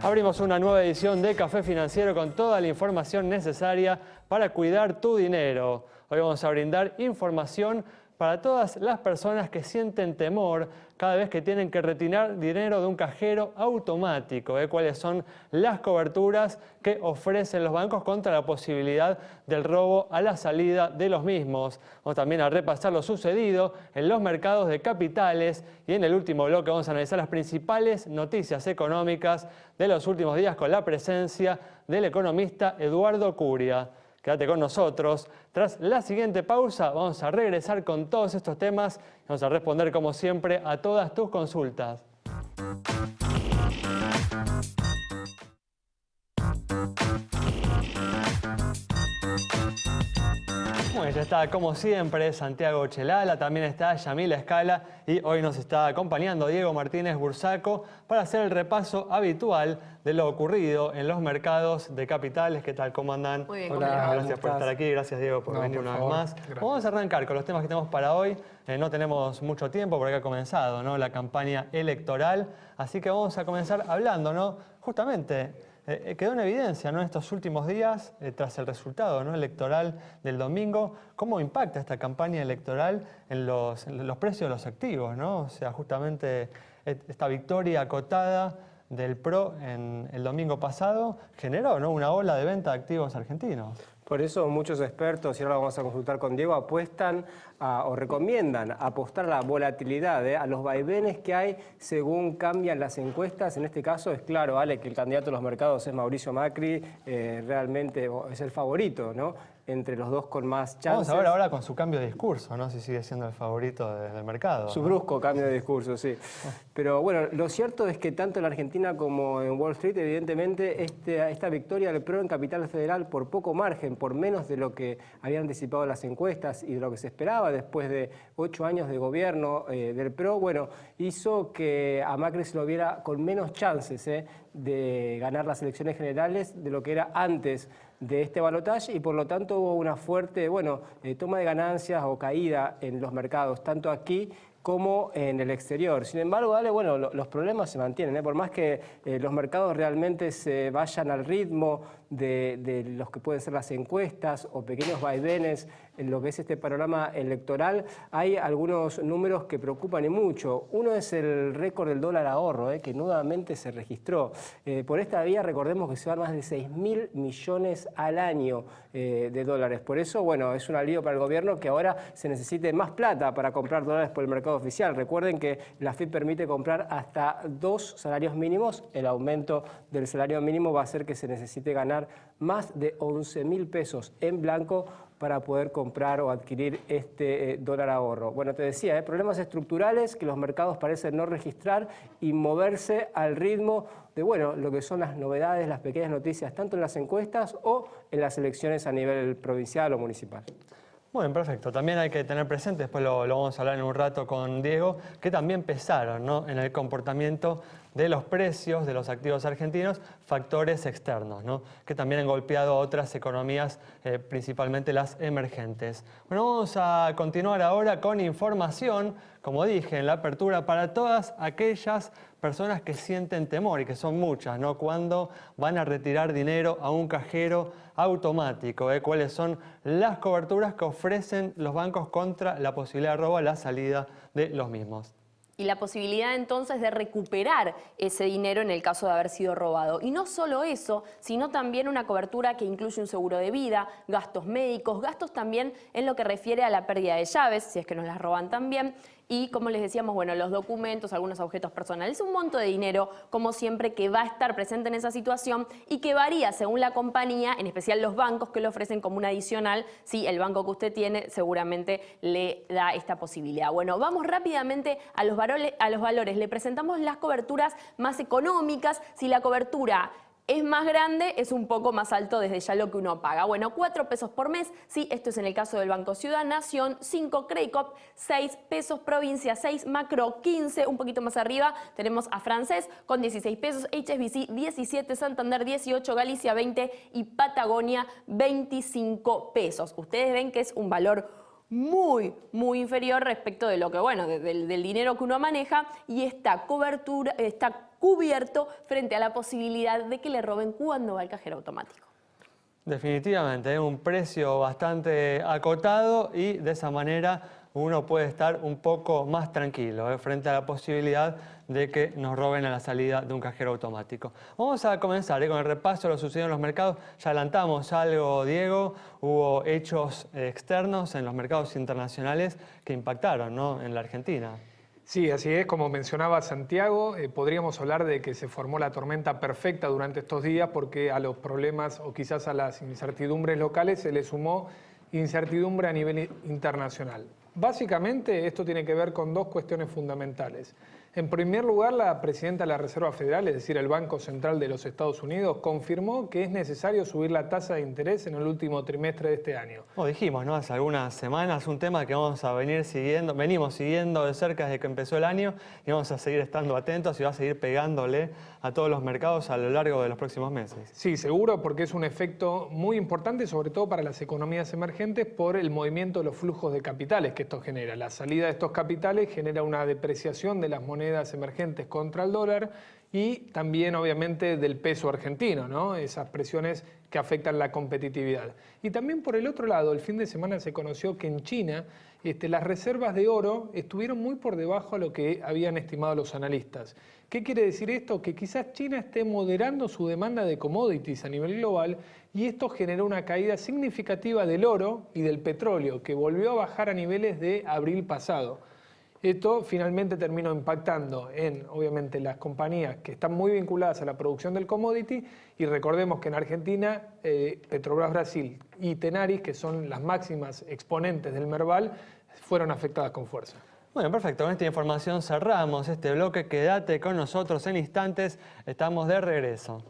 Abrimos una nueva edición de Café Financiero con toda la información necesaria para cuidar tu dinero. Hoy vamos a brindar información para todas las personas que sienten temor cada vez que tienen que retirar dinero de un cajero automático. ¿Cuáles son las coberturas que ofrecen los bancos contra la posibilidad del robo a la salida de los mismos? Vamos también a repasar lo sucedido en los mercados de capitales y en el último bloque vamos a analizar las principales noticias económicas de los últimos días con la presencia del economista Eduardo Curia. Quédate con nosotros. Tras la siguiente pausa vamos a regresar con todos estos temas y vamos a responder como siempre a todas tus consultas. Bueno, ya está como siempre Santiago Chelala, también está Yamila Escala y hoy nos está acompañando Diego Martínez Bursaco para hacer el repaso habitual de lo ocurrido en los mercados de capitales. ¿Qué tal? ¿Cómo andan? Muy bien, hola, gracias por estar aquí, gracias Diego por venir una vez más. Gracias. Vamos a arrancar con los temas que tenemos para hoy. No tenemos mucho tiempo porque ha comenzado, ¿no?, la campaña electoral, así que vamos a comenzar hablando, ¿no?, justamente. Quedó en evidencia, ¿no?, en estos últimos días, tras el resultado, ¿no?, electoral del domingo, cómo impacta esta campaña electoral en los precios de los activos, ¿no? O sea, justamente esta victoria acotada del PRO en el domingo pasado generó, ¿no?, una ola de venta de activos argentinos. Por eso muchos expertos, y ahora vamos a consultar con Diego, apuestan o recomiendan apostar a la volatilidad, a los vaivenes que hay según cambian las encuestas. En este caso es claro, Ale, que el candidato a los mercados es Mauricio Macri, realmente es el favorito, ¿no?, entre los dos con más chances. Vamos a ver ahora con su cambio de discurso, ¿no?, si sigue siendo el favorito del mercado. Su brusco cambio de discurso, sí. Pero bueno, lo cierto es que tanto en Argentina como en Wall Street, evidentemente, esta victoria del PRO en Capital Federal por poco margen, por menos de lo que habían anticipado las encuestas y de lo que se esperaba después de 8 años de gobierno del PRO, bueno, hizo que a Macri se lo viera con menos chances de ganar las elecciones generales de lo que era antes de este balotaje, y por lo tanto hubo una fuerte toma de ganancias o caída en los mercados, tanto aquí como en el exterior. Sin embargo, los problemas se mantienen, por más que los mercados realmente se vayan al ritmo de los que pueden ser las encuestas o pequeños vaivenes en lo que es este panorama electoral, hay algunos números que preocupan y mucho. Uno es el récord del dólar ahorro, que nuevamente se registró. Por esta vía, recordemos que se van más de 6.000 millones al año de dólares. Por eso, es un alivio para el gobierno que ahora se necesite más plata para comprar dólares por el mercado oficial. Recuerden que la FIP permite comprar hasta 2 salarios mínimos. El aumento del salario mínimo va a hacer que se necesite ganar más de 11.000 pesos en blanco para poder comprar o adquirir este dólar ahorro. Bueno, te decía, problemas estructurales que los mercados parecen no registrar y moverse al ritmo de lo que son las novedades, las pequeñas noticias, tanto en las encuestas o en las elecciones a nivel provincial o municipal. Bueno, perfecto. También hay que tener presente, después lo vamos a hablar en un rato con Diego, que también pesaron, ¿no?, en el comportamiento de los precios de los activos argentinos factores externos, ¿no?, que también han golpeado a otras economías, principalmente las emergentes. Bueno, vamos a continuar ahora con información, como dije en la apertura, para todas aquellas personas que sienten temor, y que son muchas, ¿no?, cuando van a retirar dinero a un cajero automático. ¿Cuáles son las coberturas que ofrecen los bancos contra la posibilidad de robo a la salida de los mismos? Y la posibilidad entonces de recuperar ese dinero en el caso de haber sido robado. Y no solo eso, sino también una cobertura que incluye un seguro de vida, gastos médicos, gastos también en lo que refiere a la pérdida de llaves, si es que nos las roban también. Y como les decíamos, los documentos, algunos objetos personales, un monto de dinero, como siempre, que va a estar presente en esa situación y que varía según la compañía, en especial los bancos que lo ofrecen como un adicional. Sí, el banco que usted tiene seguramente le da esta posibilidad. Bueno, vamos rápidamente a los valores. Le presentamos las coberturas más económicas. Si la cobertura Es más grande, es un poco más alto desde ya lo que uno paga. Bueno, 4 pesos por mes, sí, esto es en el caso del Banco Ciudad, Nación, 5 Credicorp, 6 pesos, Provincia 6, Macro 15, un poquito más arriba tenemos a Francés con 16 pesos, HSBC 17, Santander 18, Galicia 20 y Patagonia 25 pesos. Ustedes ven que es un valor muy inferior respecto de lo que, bueno, del dinero que uno maneja, y esta cobertura está cubierto frente a la posibilidad de que le roben cuando va al cajero automático. Definitivamente, es un precio bastante acotado y de esa manera uno puede estar un poco más tranquilo frente a la posibilidad de que nos roben a la salida de un cajero automático. Vamos a comenzar con el repaso de lo sucedido en los mercados. Ya adelantamos algo, Diego. Hubo hechos externos en los mercados internacionales que impactaron, ¿no?, en la Argentina. Sí, así es. Como mencionaba Santiago, podríamos hablar de que se formó la tormenta perfecta durante estos días porque a los problemas o quizás a las incertidumbres locales se le sumó incertidumbre a nivel internacional. Básicamente esto tiene que ver con dos cuestiones fundamentales. En primer lugar, la presidenta de la Reserva Federal, es decir, el Banco Central de los Estados Unidos, confirmó que es necesario subir la tasa de interés en el último trimestre de este año. Como dijimos, ¿no?, hace algunas semanas, un tema que vamos a venimos siguiendo de cerca desde que empezó el año y vamos a seguir estando atentos y va a seguir pegándole a todos los mercados a lo largo de los próximos meses. Sí, seguro, porque es un efecto muy importante, sobre todo para las economías emergentes, por el movimiento de los flujos de capitales que esto genera. La salida de estos capitales genera una depreciación de las monedas emergentes contra el dólar y también obviamente del peso argentino, ¿no?, esas presiones que afectan la competitividad. Y también por el otro lado, el fin de semana se conoció que en China las reservas de oro estuvieron muy por debajo de lo que habían estimado los analistas. ¿Qué quiere decir esto? Que quizás China esté moderando su demanda de commodities a nivel global y esto generó una caída significativa del oro y del petróleo, que volvió a bajar a niveles de abril pasado. Esto finalmente terminó impactando en, obviamente, las compañías que están muy vinculadas a la producción del commodity, y recordemos que en Argentina, Petrobras Brasil y Tenaris, que son las máximas exponentes del Merval, fueron afectadas con fuerza. Bueno, perfecto. Con esta información cerramos este bloque. Quédate con nosotros en instantes. Estamos de regreso.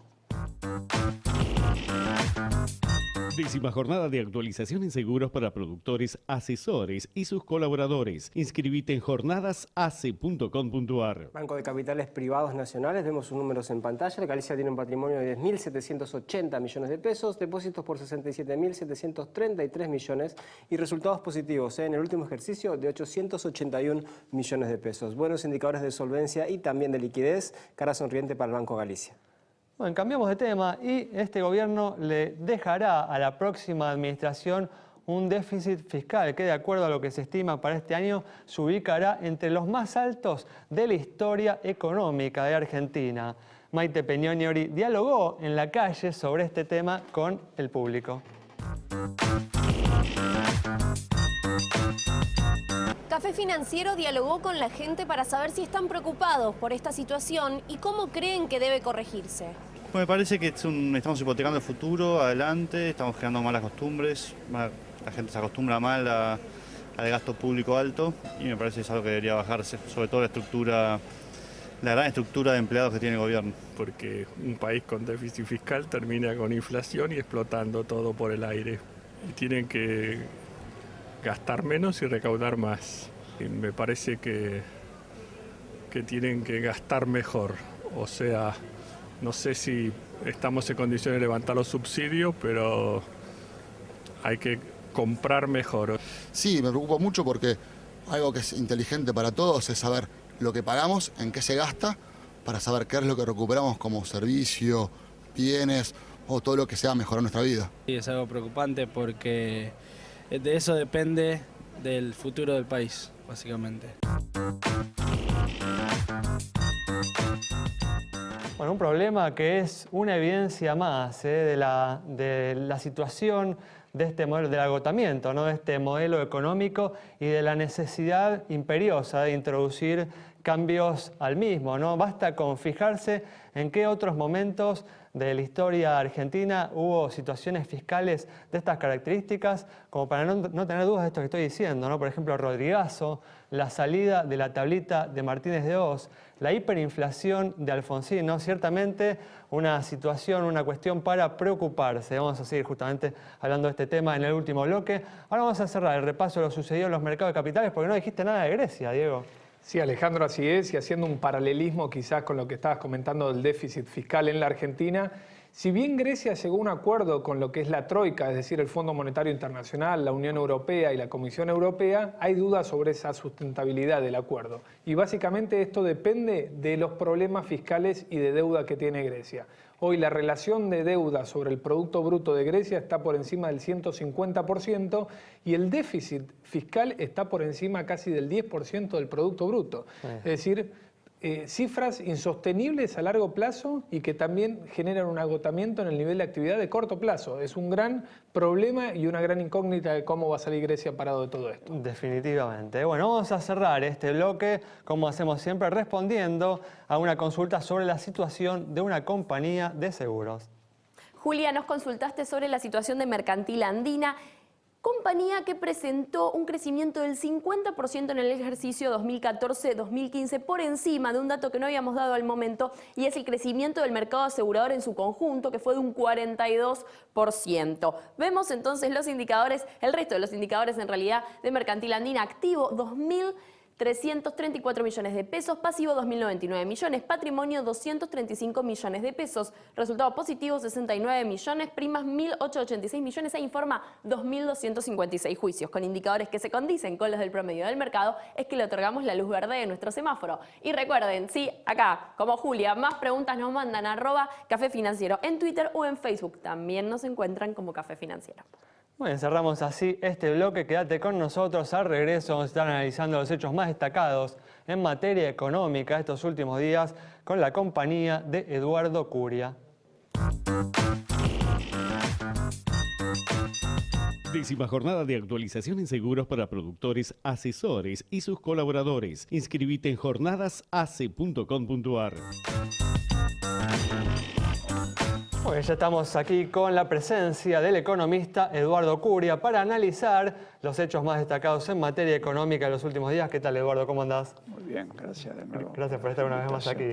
10ª jornada de actualización en seguros para productores, asesores y sus colaboradores. Inscribite en jornadasace.com.ar. Banco de Capitales Privados Nacionales, vemos sus números en pantalla. Galicia tiene un patrimonio de 10.780 millones de pesos, depósitos por 67.733 millones y resultados positivos en el último ejercicio de 881 millones de pesos. Buenos indicadores de solvencia y también de liquidez, cara sonriente para el Banco Galicia. Bueno, cambiamos de tema y este gobierno le dejará a la próxima administración un déficit fiscal que, de acuerdo a lo que se estima para este año, se ubicará entre los más altos de la historia económica de Argentina. Maite Peñoniori dialogó en la calle sobre este tema con el público. Café Financiero dialogó con la gente para saber si están preocupados por esta situación y cómo creen que debe corregirse. Me parece que estamos hipotecando el futuro, adelante, estamos creando malas costumbres, la gente se acostumbra mal al gasto público alto y me parece que es algo que debería bajarse, sobre todo la gran estructura de empleados que tiene el gobierno. Porque un país con déficit fiscal termina con inflación y explotando todo por el aire. Y tienen que gastar menos y recaudar más. Y me parece que tienen que gastar mejor. O sea, no sé si estamos en condiciones de levantar los subsidios, pero hay que comprar mejor. Sí, me preocupa mucho porque algo que es inteligente para todos es saber lo que pagamos, en qué se gasta, para saber qué es lo que recuperamos como servicio, bienes o todo lo que sea mejorar nuestra vida. Sí, es algo preocupante porque de eso depende del futuro del país, básicamente. Bueno, un problema que es una evidencia más de la situación de este modelo, del agotamiento, ¿no?, de este modelo económico y de la necesidad imperiosa de introducir cambios al mismo, ¿no? Basta con fijarse en qué otros momentos de la historia argentina hubo situaciones fiscales de estas características, como para no tener dudas de esto que estoy diciendo, ¿no? Por ejemplo, Rodrigazo, la salida de la tablita de Martínez de Hoz, la hiperinflación de Alfonsín, ¿no? Ciertamente una situación, una cuestión para preocuparse. Vamos a seguir justamente hablando de este tema en el último bloque. Ahora vamos a cerrar el repaso de lo sucedido en los mercados de capitales, porque no dijiste nada de Grecia, Diego. Sí, Alejandro, así es, y haciendo un paralelismo quizás con lo que estabas comentando del déficit fiscal en la Argentina, si bien Grecia llegó a un acuerdo con lo que es la Troika, es decir, el Fondo Monetario Internacional, la Unión Europea y la Comisión Europea, hay dudas sobre esa sustentabilidad del acuerdo. Y básicamente esto depende de los problemas fiscales y de deuda que tiene Grecia. Hoy la relación de deuda sobre el Producto Bruto de Grecia está por encima del 150% y el déficit fiscal está por encima casi del 10% del Producto Bruto. Es decir, cifras insostenibles a largo plazo y que también generan un agotamiento en el nivel de actividad de corto plazo. Es un gran problema y una gran incógnita de cómo va a salir Grecia parado de todo esto. Definitivamente. Bueno, vamos a cerrar este bloque, como hacemos siempre, respondiendo a una consulta sobre la situación de una compañía de seguros. Julia, nos consultaste sobre la situación de Mercantil Andina, compañía que presentó un crecimiento del 50% en el ejercicio 2014-2015, por encima de un dato que no habíamos dado al momento, y es el crecimiento del mercado asegurador en su conjunto, que fue de un 42%. Vemos entonces los indicadores, el resto de los indicadores en realidad de Mercantil Andina: activo 2.334 millones de pesos, pasivo 2.099 millones, patrimonio 235 millones de pesos, resultado positivo 69 millones, primas 1.886 millones e informa 2.256 juicios. Con indicadores que se condicen con los del promedio del mercado es que le otorgamos la luz verde de nuestro semáforo. Y recuerden, sí, acá, como Julia, más preguntas nos mandan a @Café Financiero en Twitter o en Facebook. También nos encuentran como Café Financiero. Bueno, cerramos así este bloque. Quédate con nosotros. Al regreso vamos a estar analizando los hechos más destacados en materia económica estos últimos días con la compañía de Eduardo Curia. 10ª jornada de actualización en seguros para productores, asesores y sus colaboradores. Inscribite en jornadasace.com.ar. Bueno, ya estamos aquí con la presencia del economista Eduardo Curia para analizar los hechos más destacados en materia económica de los últimos días. ¿Qué tal, Eduardo? ¿Cómo andás? Muy bien, gracias de nuevo. Gracias por estar una vez más aquí.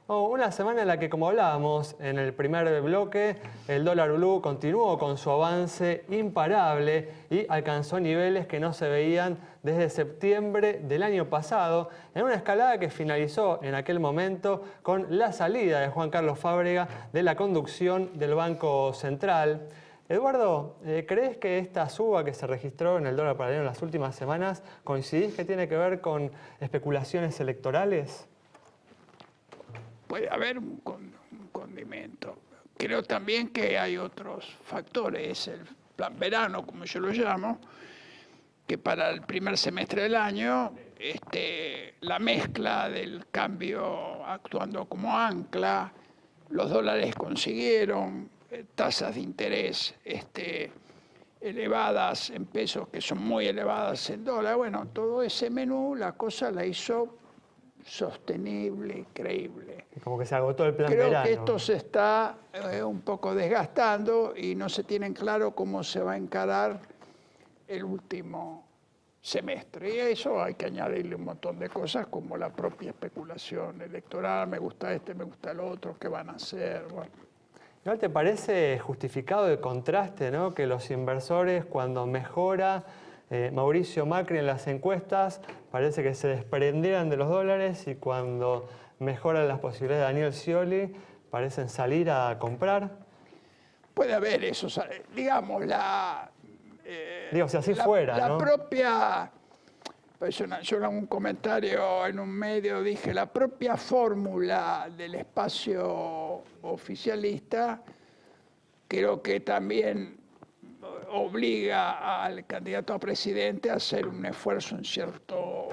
Una semana en la que, como hablábamos en el primer bloque, el dólar blue continuó con su avance imparable y alcanzó niveles que no se veían desde septiembre del año pasado, en una escalada que finalizó en aquel momento con la salida de Juan Carlos Fábrega de la conducción del Banco Central. Eduardo, ¿crees que esta suba que se registró en el dólar paralelo en las últimas semanas, coincidís que tiene que ver con especulaciones electorales? Puede haber un condimento. Creo también que hay otros factores. El plan verano, como yo lo llamo, que para el primer semestre del año, la mezcla del cambio actuando como ancla, los dólares consiguieron tasas de interés elevadas en pesos, que son muy elevadas en dólar. Bueno, todo ese menú, la cosa la hizo sostenible, creíble. Como que se agotó el plan verano. Creo que esto se está un poco desgastando y no se tiene claro cómo se va a encarar el último semestre. Y a eso hay que añadirle un montón de cosas como la propia especulación electoral. Me gusta me gusta el otro, ¿qué van a hacer? Bueno. ¿No te parece justificado el contraste, ¿no? Que los inversores, cuando mejora Mauricio Macri en las encuestas, parece que se desprendieran de los dólares, y cuando mejoran las posibilidades de Daniel Scioli, parecen salir a comprar? Puede haber eso, digamos, Digo, si así fuera, la ¿no? propia, pues yo en un comentario en un medio dije, la propia fórmula del espacio oficialista creo que también obliga al candidato a presidente a hacer un esfuerzo en cierto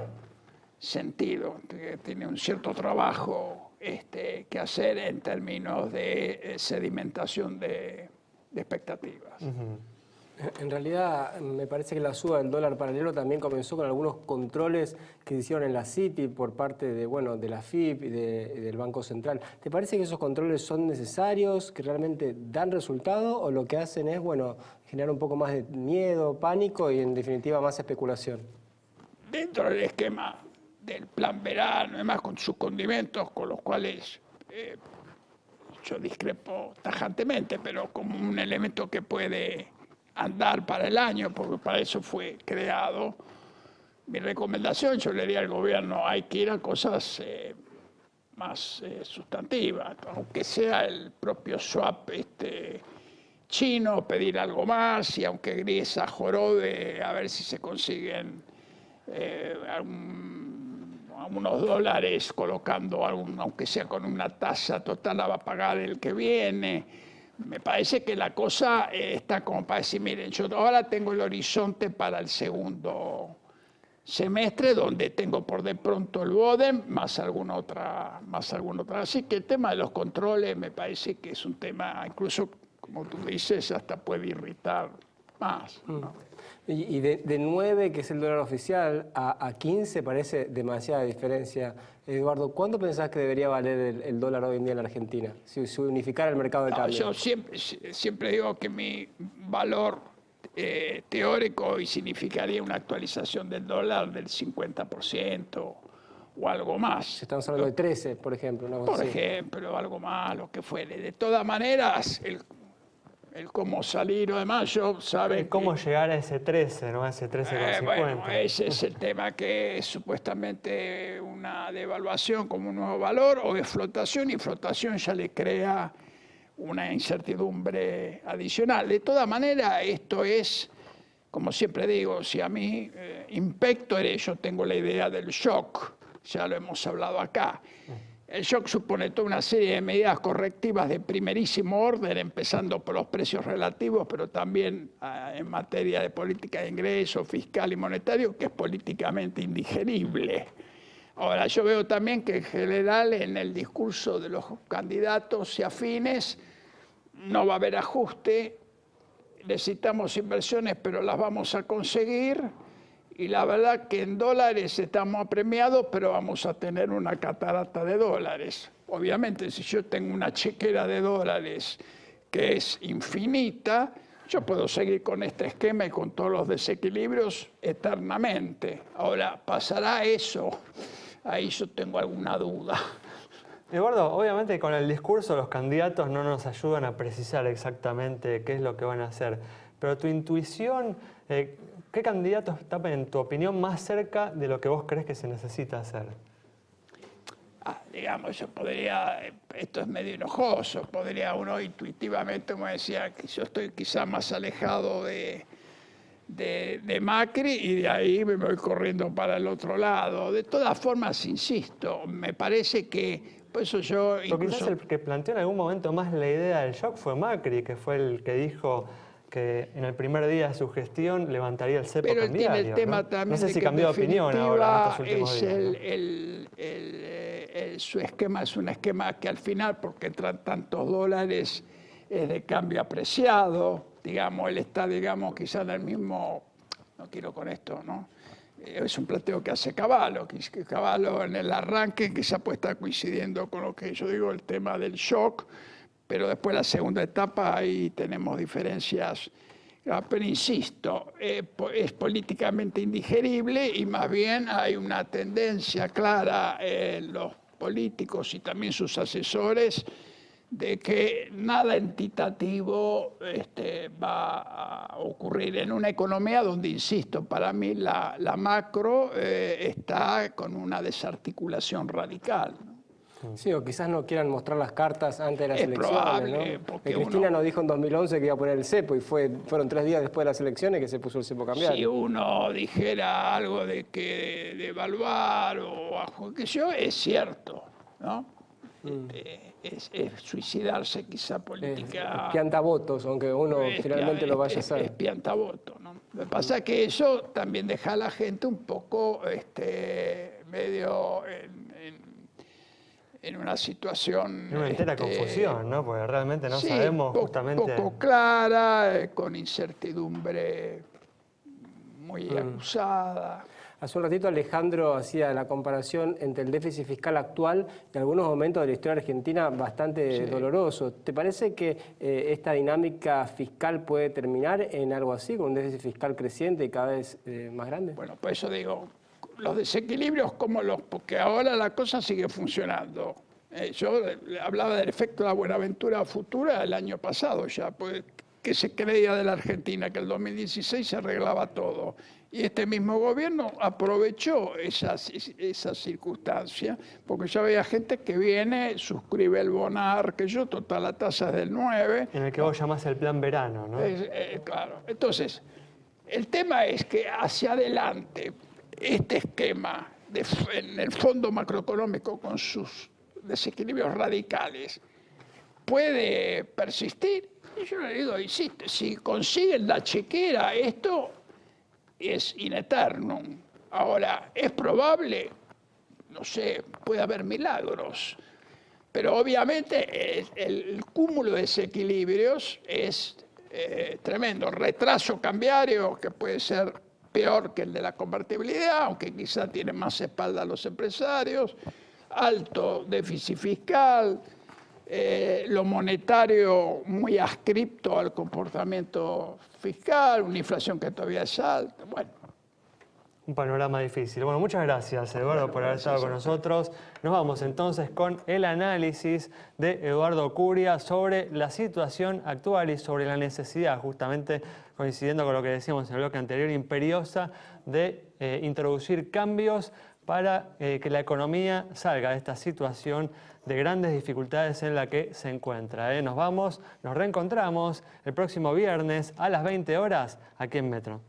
sentido, que tiene un cierto trabajo que hacer en términos de sedimentación de expectativas. En realidad, me parece que la suba del dólar paralelo también comenzó con algunos controles que se hicieron en la City por parte de, bueno, de la FIP y del Banco Central. ¿Te parece que esos controles son necesarios, que realmente dan resultado, o lo que hacen es, bueno, generar un poco más de miedo, pánico y, en definitiva, más especulación? Dentro del esquema del plan verano, además con sus condimentos, con los cuales yo discrepo tajantemente, pero como un elemento que puede andar para el año, porque para eso fue creado. Mi recomendación, yo le diría al gobierno, hay que ir a cosas más sustantivas, aunque sea el propio swap chino, pedir algo más, y aunque Griesa jorobe, a ver si se consiguen algunos dólares colocando, aunque sea con una tasa total, la va a pagar el que viene. Me parece que la cosa está como para decir, miren, yo ahora tengo el horizonte para el segundo semestre, donde tengo por de pronto el BODEM, más alguna otra. Así que el tema de los controles me parece que es un tema, incluso, como tú dices, hasta puede irritar más, ¿no? Y de 9, que es el dólar oficial, a 15 parece demasiada diferencia. Eduardo, ¿cuánto pensás que debería valer el dólar hoy en día en la Argentina, si unificara el mercado de cambio? Yo siempre digo que mi valor teórico hoy significaría una actualización del dólar del 50% o algo más. Estamos hablando de 13, por ejemplo. Por ejemplo, algo más, lo que fuere. De todas maneras, el cómo salir o demás, yo sabe cómo llegar a ese 13, ¿no? A ese 13,50. Bueno, ese es el tema, que es supuestamente una devaluación como un nuevo valor, o es flotación, y flotación ya le crea una incertidumbre adicional. De todas maneras, esto es, como siempre digo, si a mí impectore, yo tengo la idea del shock, ya lo hemos hablado acá. El shock supone toda una serie de medidas correctivas de primerísimo orden, empezando por los precios relativos, pero también en materia de política de ingreso, fiscal y monetario, que es políticamente indigerible. Ahora, yo veo también que en general en el discurso de los candidatos y afines no va a haber ajuste, necesitamos inversiones, pero las vamos a conseguir. Y la verdad que en dólares estamos apremiados, pero vamos a tener una catarata de dólares. Obviamente, si yo tengo una chequera de dólares que es infinita, yo puedo seguir con este esquema y con todos los desequilibrios eternamente. Ahora, ¿pasará eso? Ahí yo tengo alguna duda. Eduardo, obviamente con el discurso los candidatos no nos ayudan a precisar exactamente qué es lo que van a hacer, pero tu intuición, ¿qué candidato está, en tu opinión, más cerca de lo que vos crees que se necesita hacer? Digamos, yo podría, esto es medio enojoso, podría uno intuitivamente, como decía, que yo estoy quizá más alejado de Macri, y de ahí me voy corriendo para el otro lado. De todas formas, insisto, me parece que, por eso yo incluso... Porque quizás el que planteó en algún momento más la idea del shock fue Macri, que fue el que dijo que en el primer día de su gestión levantaría el cepo cambiario. Pero él tiene el tema, ¿no? También, no sé si cambió de opinión ahora en estos últimos días. Su esquema es un esquema que al final, porque entran tantos dólares, es de cambio apreciado. Digamos, él está, digamos, quizá en el mismo, no quiero con esto, ¿no? Es un planteo que hace Cavallo, que Cavallo en el arranque quizá puede estar coincidiendo con lo que yo digo, el tema del shock, pero después la segunda etapa ahí tenemos diferencias. Pero insisto, es políticamente indigerible, y más bien hay una tendencia clara en los políticos y también sus asesores de que nada entitativo va a ocurrir en una economía donde, insisto, para mí la macro está con una desarticulación radical, ¿no? Sí, o quizás no quieran mostrar las cartas antes de las elecciones, probable, ¿no? Cristina nos dijo en 2011 que iba a poner el cepo, y fueron 3 días después de las elecciones que se puso el cepo cambiario. Si uno dijera algo de que devaluar o qué sé yo, es cierto, ¿no? Es suicidarse quizá política. Es piantavotos, aunque uno finalmente lo vaya a hacer. Es piantavoto, ¿no? Lo que pasa es que eso también deja a la gente un poco medio en una situación... En una entera confusión, ¿no? Porque realmente no sabemos justamente... poco clara, con incertidumbre muy acusada. Hace un ratito Alejandro hacía la comparación entre el déficit fiscal actual y algunos momentos de la historia argentina bastante doloroso. ¿Te parece que esta dinámica fiscal puede terminar en algo así, con un déficit fiscal creciente y cada vez más grande? Bueno, por eso digo, los desequilibrios, porque ahora la cosa sigue funcionando. Yo hablaba del efecto de la Buenaventura futura el año pasado ya, pues, que se creía de la Argentina que el 2016 se arreglaba todo. Y este mismo gobierno aprovechó esa circunstancia, porque ya había gente que viene, suscribe el Bonar, que yo, total, la tasa es del 9. En el que vos llamás el plan verano, ¿no? Claro. Entonces, el tema es que hacia adelante, este esquema en el fondo macroeconómico con sus desequilibrios radicales puede persistir. Y yo le digo, insisto, si consiguen la chequera, esto es in eternum. Ahora, ¿es probable? No sé, puede haber milagros. Pero obviamente el cúmulo de desequilibrios es tremendo. Retraso cambiario, que puede ser peor que el de la convertibilidad, aunque quizá tiene más espalda a los empresarios. Alto déficit fiscal. Lo monetario muy adscripto al comportamiento fiscal, una inflación que todavía es alta. Bueno. Un panorama difícil. Bueno, muchas gracias, Eduardo, por haber estado con nosotros. Nos vamos entonces con el análisis de Eduardo Curia sobre la situación actual y sobre la necesidad, justamente coincidiendo con lo que decíamos en el bloque anterior, imperiosa de introducir cambios para que la economía salga de esta situación de grandes dificultades en la que se encuentra. Nos vamos, nos reencontramos el próximo viernes a las 20 horas aquí en Metro.